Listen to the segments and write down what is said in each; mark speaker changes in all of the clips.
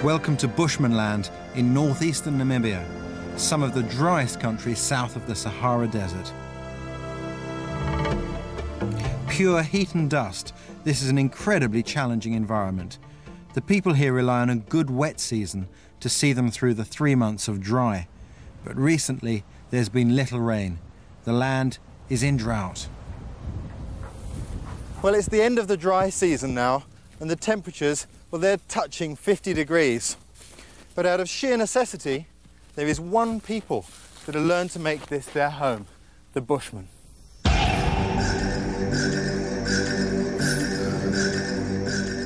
Speaker 1: Welcome to Bushmanland in northeastern Namibia, some of the driest countries south of the Sahara Desert. Pure heat and dust, this is an incredibly challenging environment. The people here rely on a good wet season to see them through the 3 months of dry. But recently, there's been little rain. The land is in drought. Well, it's the end of the dry season now, and the temperatures, well, they're touching 50 degrees. But out of sheer necessity, there is one people that have learned to make this their home, the Bushmen.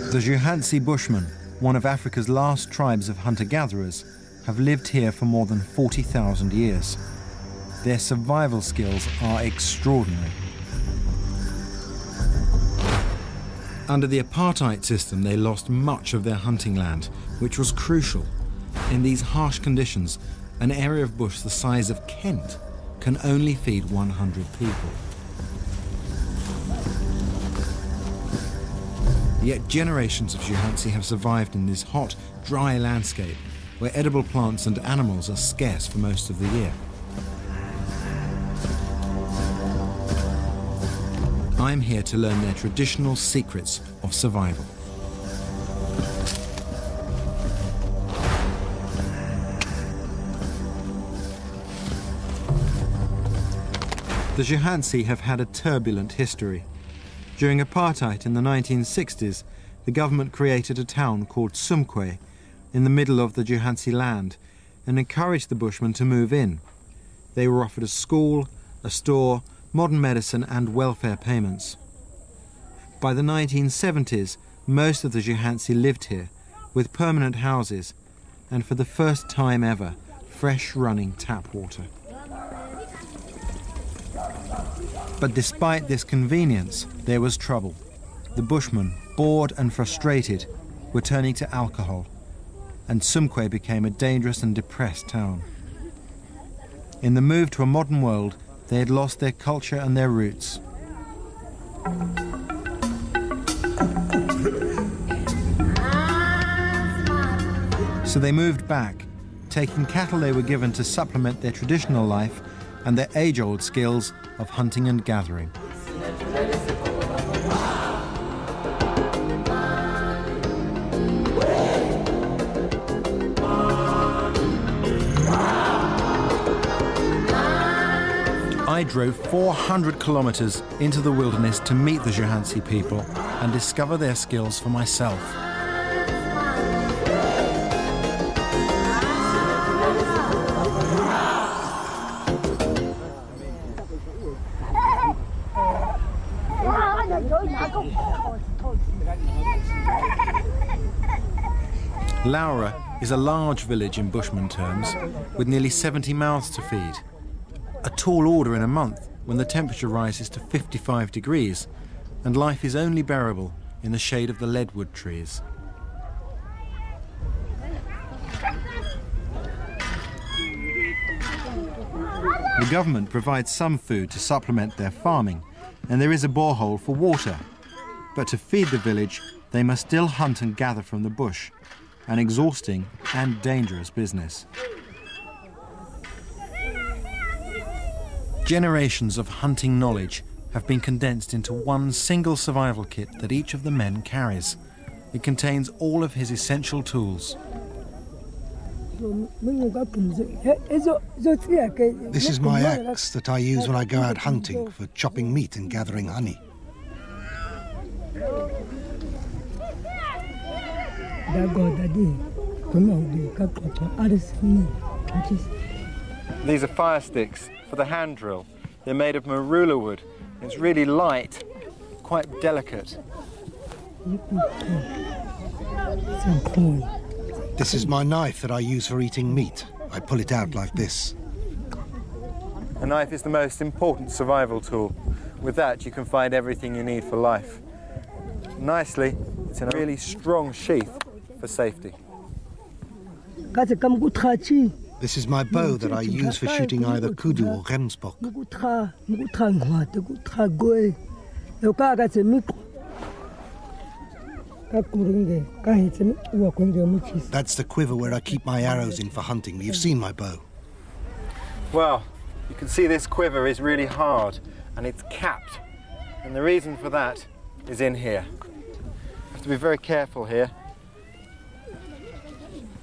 Speaker 1: The Juhansi Bushmen, one of Africa's last tribes of hunter-gatherers, have lived here for more than 40,000 years. Their survival skills are extraordinary. Under the apartheid system, they lost much of their hunting land, which was crucial. In these harsh conditions, an area of bush the size of Kent can only feed 100 people. Yet generations of Juhansi have survived in this hot, dry landscape, where edible plants and animals are scarce for most of the year. I'm here to learn their traditional secrets of survival. The Juhansi have had a turbulent history. During apartheid in the 1960s, the government created a town called Sumkwe in the middle of the Juhansi land and encouraged the Bushmen to move in. They were offered a school, a store, modern medicine and welfare payments. By the 1970s, most of the Juhansi lived here, with permanent houses, and for the first time ever, fresh running tap water. But despite this convenience, there was trouble. The Bushmen, bored and frustrated, were turning to alcohol, and Sumkwe became a dangerous and depressed town. In the move to a modern world, they had lost their culture and their roots. So they moved back, taking cattle they were given to supplement their traditional life and their age-old skills of hunting and gathering. I drove 400 kilometers into the wilderness to meet the Juhansi people and discover their skills for myself. Laura is a large village in Bushman terms, with nearly 70 mouths to feed. A tall order in a month when the temperature rises to 55 degrees and life is only bearable in the shade of the leadwood trees. The government provides some food to supplement their farming, and there is a borehole for water. But to feed the village, they must still hunt and gather from the bush, an exhausting and dangerous business. Generations of hunting knowledge have been condensed into one single survival kit that each of the men carries. It contains all of his essential tools.
Speaker 2: This is my axe that I use when I go out hunting for chopping meat and gathering honey.
Speaker 1: These are fire sticks for the hand drill. They're made of marula wood. It's really light, quite delicate.
Speaker 2: This is my knife that I use for eating meat. I pull it out like this.
Speaker 1: A knife is the most important survival tool. With that, you can find everything you need for life. Nicely, it's in a really strong sheath for safety.
Speaker 2: This is my bow that I use for shooting either kudu or remsbok. That's the quiver where I keep my arrows in for hunting. You've seen my bow.
Speaker 1: Well, you can see this quiver is really hard and it's capped. And the reason for that is in here. You have to be very careful here.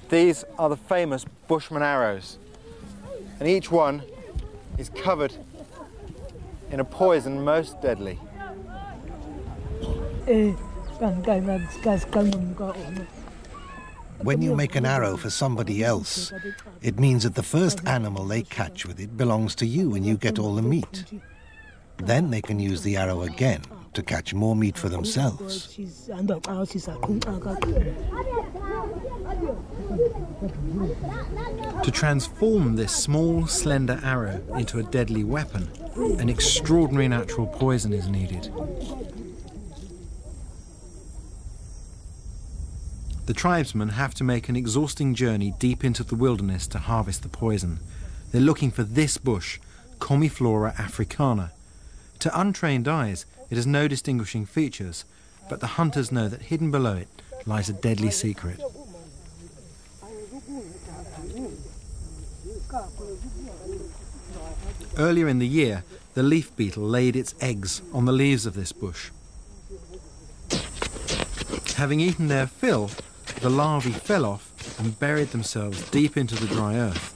Speaker 1: These are the famous Bushman arrows. And each one is covered in a poison most deadly.
Speaker 2: When you make an arrow for somebody else, it means that the first animal they catch with it belongs to you and you get all the meat. Then they can use the arrow again to catch more meat for themselves.
Speaker 1: To transform this small, slender arrow into a deadly weapon, an extraordinary natural poison is needed. The tribesmen have to make an exhausting journey deep into the wilderness to harvest the poison. They're looking for this bush, Comiflora africana. To untrained eyes, it has no distinguishing features, but the hunters know that hidden below it lies a deadly secret. Earlier in the year, the leaf beetle laid its eggs on the leaves of this bush. Having eaten their fill, the larvae fell off and buried themselves deep into the dry earth.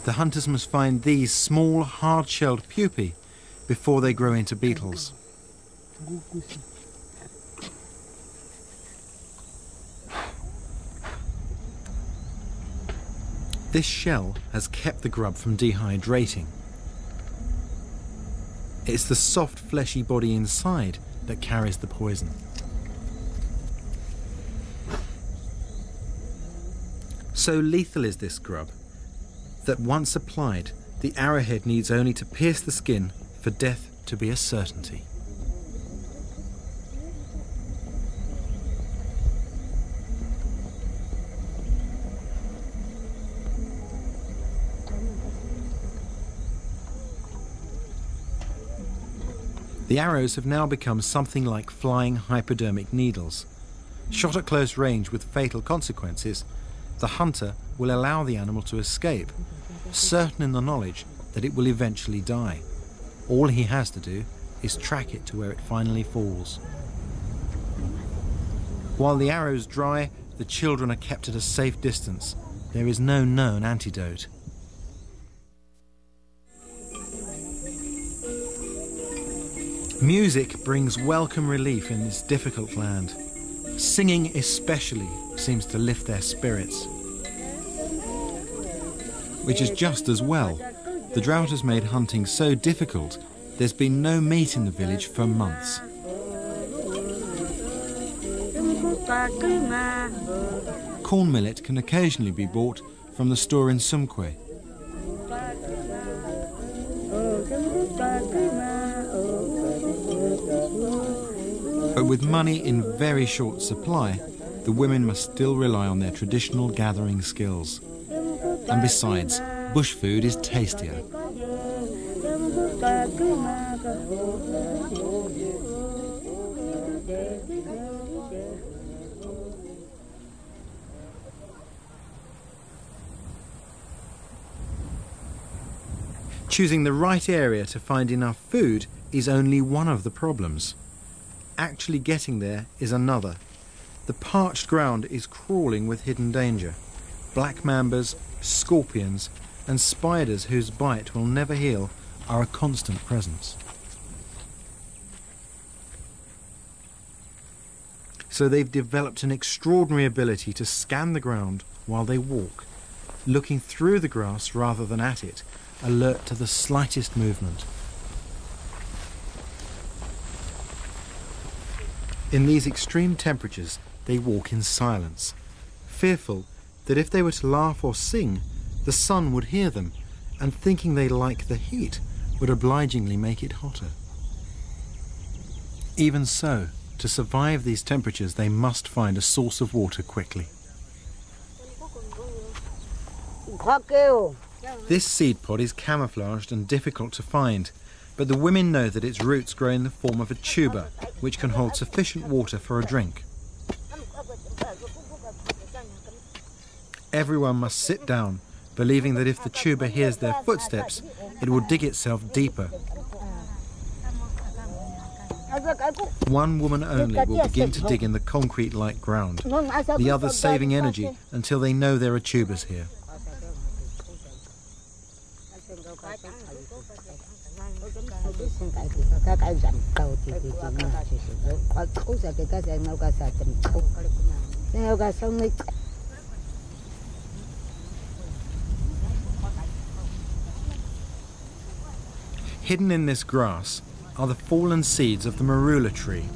Speaker 1: The hunters must find these small, hard-shelled pupae before they grow into beetles. This shell has kept the grub from dehydrating. It's the soft, fleshy body inside that carries the poison. So lethal is this grub that once applied, the arrowhead needs only to pierce the skin for death to be a certainty. The arrows have now become something like flying hypodermic needles. Shot at close range with fatal consequences, the hunter will allow the animal to escape, certain in the knowledge that it will eventually die. All he has to do is track it to where it finally falls. While the arrows dry, the children are kept at a safe distance. There is no known antidote. Music brings welcome relief in this difficult land. Singing especially seems to lift their spirits. Which is just as well. The drought has made hunting so difficult, there's been no meat in the village for months. Corn millet can occasionally be bought from the store in Sumkwe. But with money in very short supply, the women must still rely on their traditional gathering skills. And besides, bush food is tastier. Choosing the right area to find enough food is only one of the problems. Actually getting there is another. The parched ground is crawling with hidden danger. Black mambas, scorpions and spiders whose bite will never heal are a constant presence. So they've developed an extraordinary ability to scan the ground while they walk, looking through the grass rather than at it, alert to the slightest movement. In these extreme temperatures, they walk in silence, fearful that if they were to laugh or sing, the sun would hear them, and thinking they like the heat, would obligingly make it hotter. Even so, to survive these temperatures, they must find a source of water quickly. This seed pod is camouflaged and difficult to find, but the women know that its roots grow in the form of a tuber, which can hold sufficient water for a drink. Everyone must sit down, believing that if the tuber hears their footsteps, it will dig itself deeper. One woman only will begin to dig in the concrete-like ground, the others saving energy until they know there are tubers here. Hidden in this grass are the fallen seeds of the marula tree.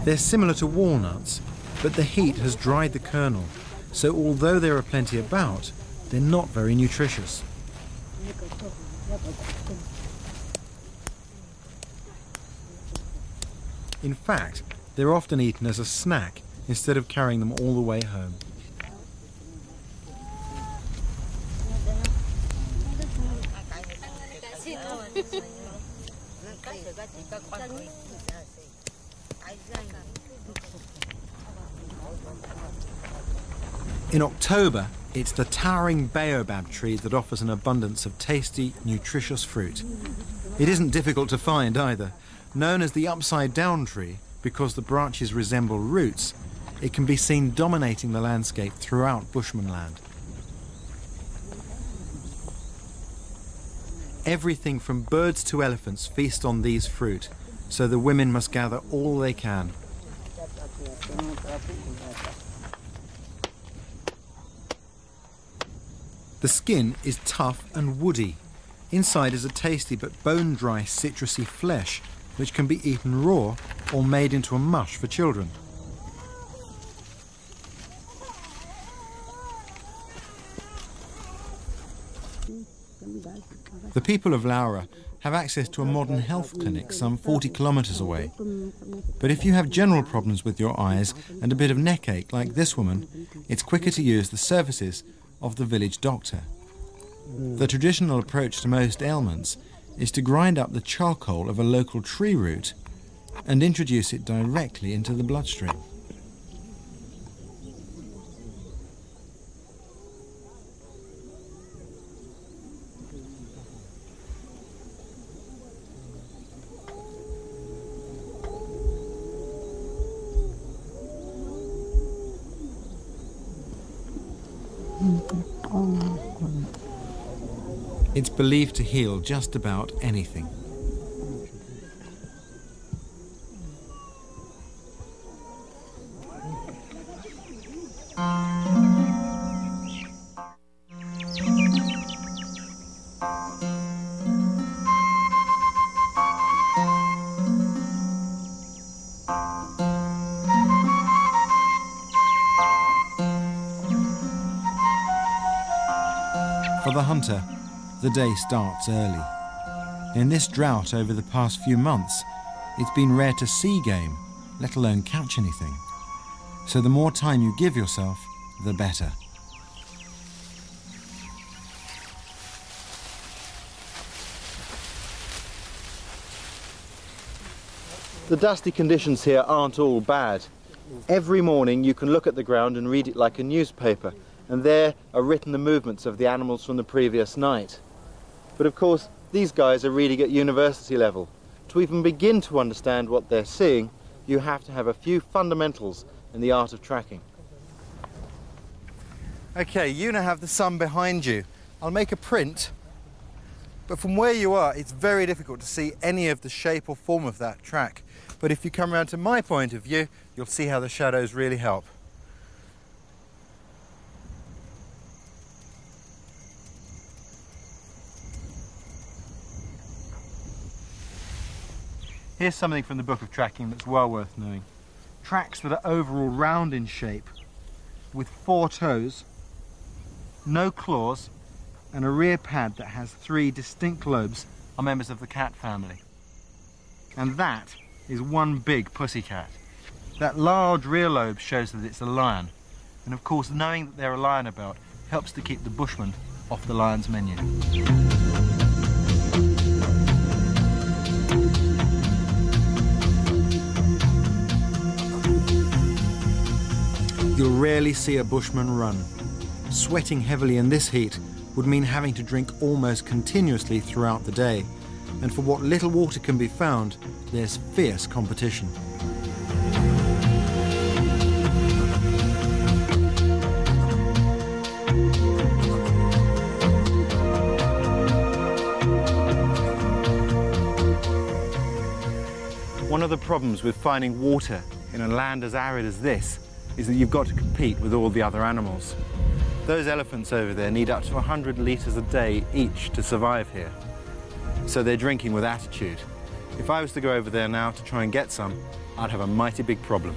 Speaker 1: They're similar to walnuts, but the heat has dried the kernel, so although there are plenty about, they're not very nutritious. In fact, they're often eaten as a snack instead of carrying them all the way home. In October, it's the towering baobab tree that offers an abundance of tasty, nutritious fruit. It isn't difficult to find either. Known as the upside-down tree because the branches resemble roots, it can be seen dominating the landscape throughout Bushman land. Everything from birds to elephants feast on these fruit, so the women must gather all they can. The skin is tough and woody. Inside is a tasty but bone-dry citrusy flesh, which can be eaten raw or made into a mush for children. The people of Laura have access to a modern health clinic some 40 kilometres away. But if you have general problems with your eyes and a bit of neck ache like this woman, it's quicker to use the services of the village doctor. The traditional approach to most ailments is to grind up the charcoal of a local tree root and introduce it directly into the bloodstream. It's believed to heal just about anything. For the hunter, the day starts early. In this drought over the past few months, it's been rare to see game, let alone catch anything. So the more time you give yourself, the better. The dusty conditions here aren't all bad. Every morning you can look at the ground and read it like a newspaper, and there are written the movements of the animals from the previous night. But of course, these guys are reading at university level. To even begin to understand what they're seeing, you have to have a few fundamentals in the art of tracking. Okay, you now have the sun behind you. I'll make a print But from where you are, it's very difficult to see any of the shape or form of that track. But if you come around to my point of view, you'll see how the shadows really help. Here's something from the book of tracking that's well worth knowing. Tracks that are overall round in shape, with 4 toes, no claws, and a rear pad that has 3 distinct lobes are members of the cat family. And that is one big pussycat. That large rear lobe shows that it's a lion. And of course, knowing that they're a lion about helps to keep the bushman off the lion's menu. You'll rarely see a bushman run. Sweating heavily in this heat would mean having to drink almost continuously throughout the day. And for what little water can be found, there's fierce competition. One of the problems with finding water in a land as arid as this is that you've got to compete with all the other animals. Those elephants over there need up to 100 litres a day each to survive here. So they're drinking with attitude. If I was to go over there now to try and get some, I'd have a mighty big problem.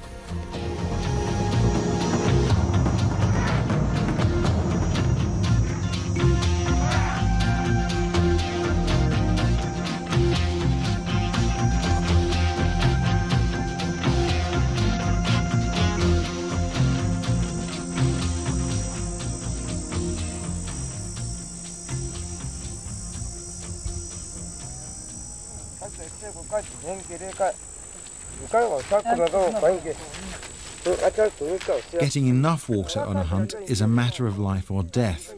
Speaker 1: Getting enough water on a hunt is a matter of life or death,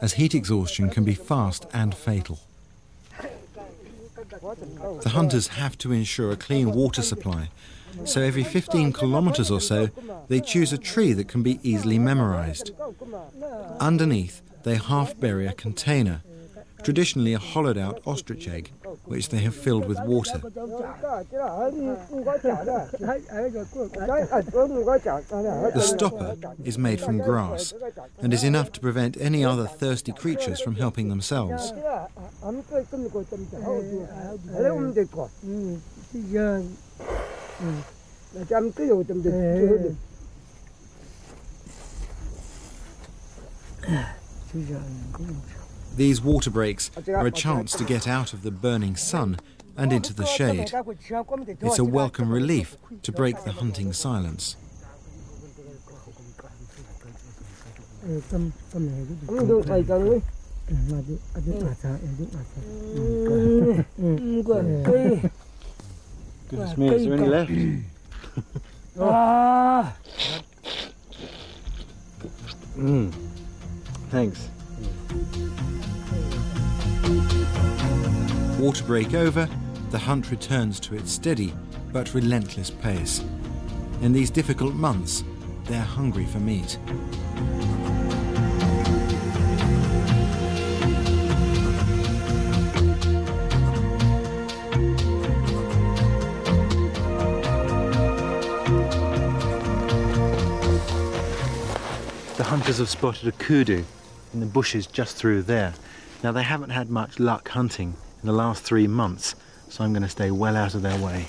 Speaker 1: as heat exhaustion can be fast and fatal. The hunters have to ensure a clean water supply, so every 15 kilometers or so, they choose a tree that can be easily memorized. Underneath, they half-bury a container, traditionally a hollowed-out ostrich egg, which they have filled with water. The stopper is made from grass and is enough to prevent any other thirsty creatures from helping themselves. These water breaks are a chance to get out of the burning sun and into the shade. It's a welcome relief to break the hunting silence. Goodness me, is there any left? Thanks. Water break over, the hunt returns to its steady but relentless pace. In these difficult months, they're hungry for meat. The hunters have spotted a kudu in the bushes just through there. Now, they haven't had much luck hunting in the last 3 months, so I'm going to stay well out of their way.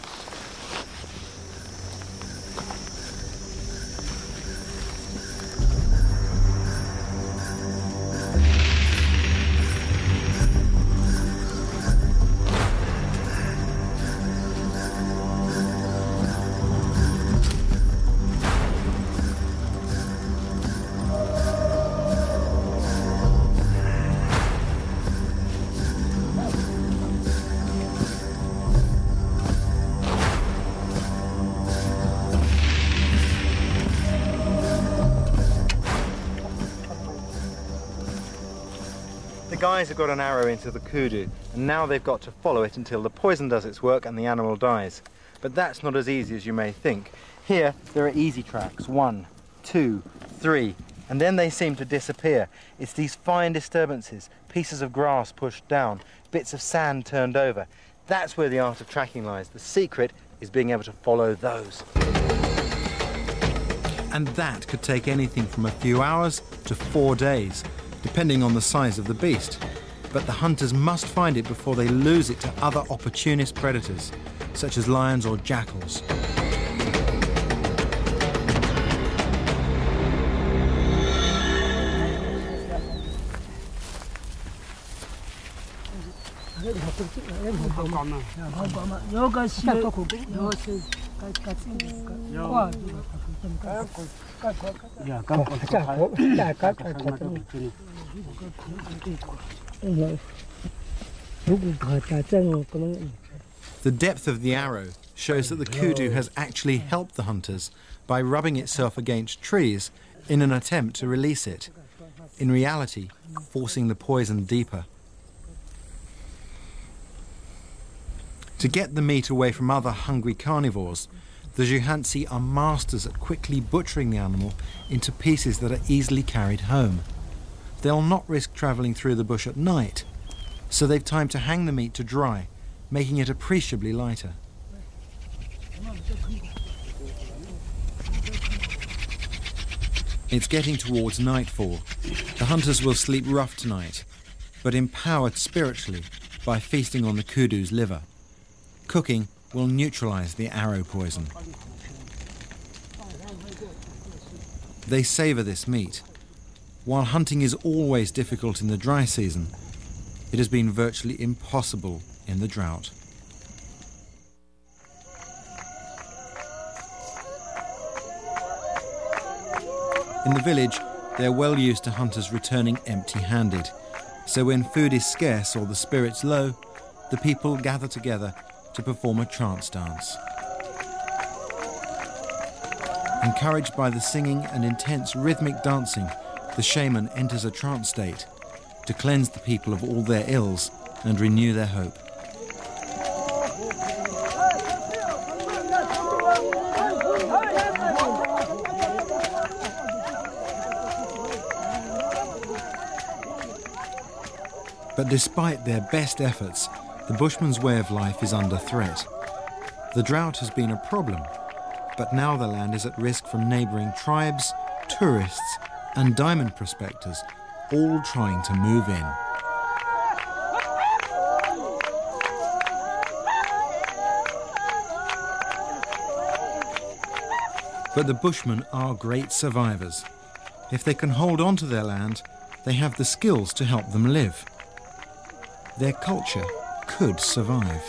Speaker 1: The guys have got an arrow into the kudu, and now they've got to follow it until the poison does its work and the animal dies. But that's not as easy as you may think. Here, there are easy tracks. 1, 2, 3, and then they seem to disappear. It's these fine disturbances, pieces of grass pushed down, bits of sand turned over. That's where the art of tracking lies. The secret is being able to follow those. And that could take anything from a few hours to 4 days, depending on the size of the beast. But the hunters must find it before they lose it to other opportunist predators, such as lions or jackals. The depth of the arrow shows that the kudu has actually helped the hunters by rubbing itself against trees in an attempt to release it, in reality forcing the poison deeper. To get the meat away from other hungry carnivores, the Juhansi are masters at quickly butchering the animal into pieces that are easily carried home. They'll not risk travelling through the bush at night, so they've time to hang the meat to dry, making it appreciably lighter. It's getting towards nightfall. The hunters will sleep rough tonight, but empowered spiritually by feasting on the kudu's liver. Cooking will neutralize the arrow poison. They savor this meat. While hunting is always difficult in the dry season, it has been virtually impossible in the drought. In the village, they're well used to hunters returning empty-handed. So when food is scarce or the spirits low, the people gather together to perform a trance dance. Encouraged by the singing and intense rhythmic dancing, the shaman enters a trance state to cleanse the people of all their ills and renew their hope. But despite their best efforts, the Bushman's way of life is under threat. The drought has been a problem, but now the land is at risk from neighbouring tribes, tourists and diamond prospectors, all trying to move in. But the Bushmen are great survivors. If they can hold on to their land, they have the skills to help them live. Their culture could survive.